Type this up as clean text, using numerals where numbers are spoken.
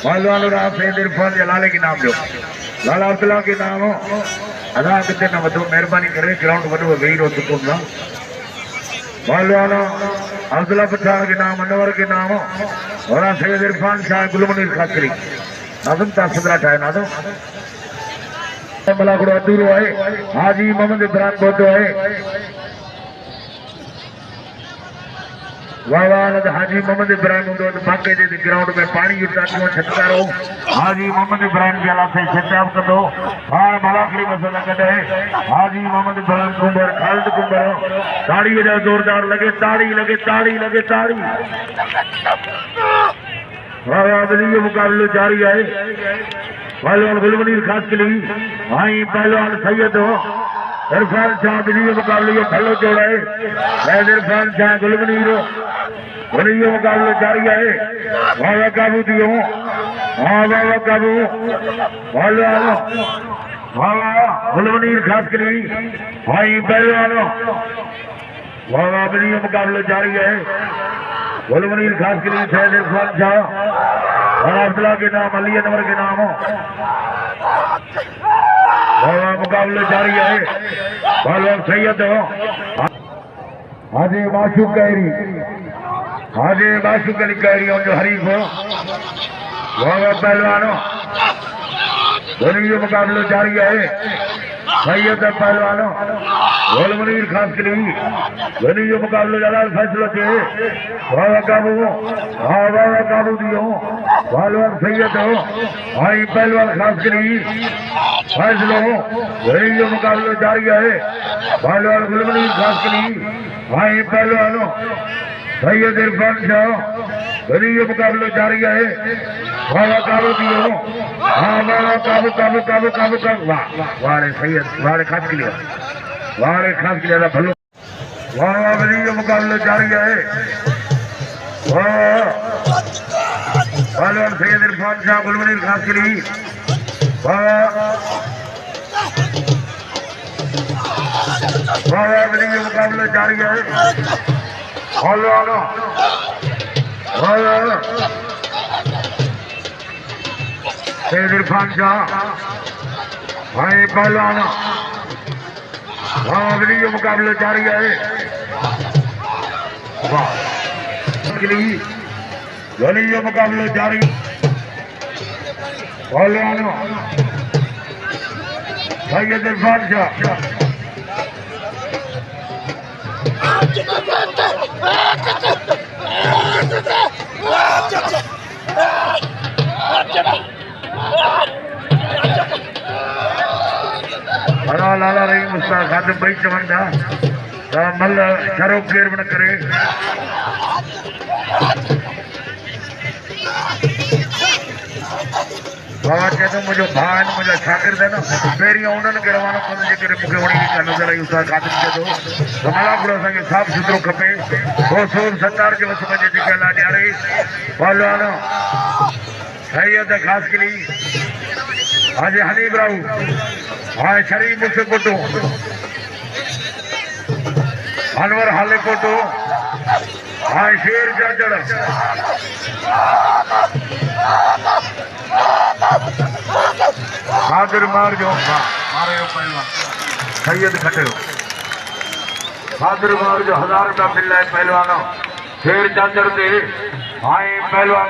पहलवान सैयद इरफान जलाले के नाम जो लाला अब्दुल्ला के नाम हो अदा कितने न वो मेहरबानी करे ग्राउंड वो वेही रो सुकून ना पहलवान अब्दुल्ला पठान के नाम अनवर के नाम हो और सैयद इरफान शाह गुलमनीर खासरी नादम तासदरा ठाए नादम मला को अधूरो है हाजी मोहम्मद इब्राहिम बोतो है वाह हाजी मोहम्मद इब्राहिम बाके जे ग्राउंड में पानी उठातियों छटकारो हाजी मोहम्मद इब्राहिम जला से खिताब कदो हां मलाखरी मसला कदे हाजी मोहम्मद इब्राहिम कुंबर खालिद कुंबर ताड़ी वजा जोरदार लगे ताड़ी वाह ये मुकाबला जारी है पहलवान गुलमनीर खास के लिए वहीं पहलवान सैयद हो इरफान शाह बिजली मुकाबले भलो जोड़ा है सैयद इरफान शाह गुलमनीर ये मुकाबला जारी है बाबा काबू दियो हाँ बाबा काबू पहलवान बाबा गुलमनीर खास के लिए वहीं पहलवान बाबा बिजली मुकाबला जारी है गुलमनीर खास के लिए सैयद इरफान शाह और अब्दुल्ला के नाम अली अनवर के नाम हो मुकाबले जारी है पहलवान सैयद हो हाजी माशूक अली कैरी और जो हरीफ हो पहलवान दोनों मुकाबले जारी है सैयद पहलवान गुलमनीर खास के लिए दोनों मुकाबले ज्यादा फैसला थे बाबा काबू दियो पहलवान सैयद हो भाई पहलवान खास के लिए फैसला हो दोनों मुकाबले जारी है पहलवान गुलमनीर खास के लिए भाई पहलवान सैयद इरफान शाह दोनों मुकाबले जारी है बाबा काबू दियो हाँ बाबा काबू वाले सैयद वाले खास के लिए भलो वाह दोनों मुकाबले जारी है पहलवान सैयद इरफान शाह गुलमनीर खास के लिए दोनों मुकाबले जारी है सैयद इरफान शाह भाई पहलवान दोनों मुकाबले जारी है दोनों मुकाबले जारी पहलवान सैयद इरफान शाह लाला रही मुस्ता खाद भाई चवंदा मल शरो केर न करे बाबा चए तो मुझो भाई मुझा शागिर्द है ना पेरी उन्हनि खे रवानो कनि जे करे मूंखे वणी का नज़र आई उस्ताद खादिम चए तो मलापुर असांखे साफ़ सुथरो खपे हो सोन सत्तार जे वस में जेके ला ॾियारे पहलवान सैयद खास के लिए हाजी हनीफ राऊ हाँ शरीफ मुझसे कोटो अनवर हाले कोटो हाँ शेर जाजड़ हाजिर मार जो मारे पहलवान सैयद खटे हाजिर मार जो 1000 रुपया मिल रहा है पहलवानों शेर जाजड़ दे हाँ पहलवान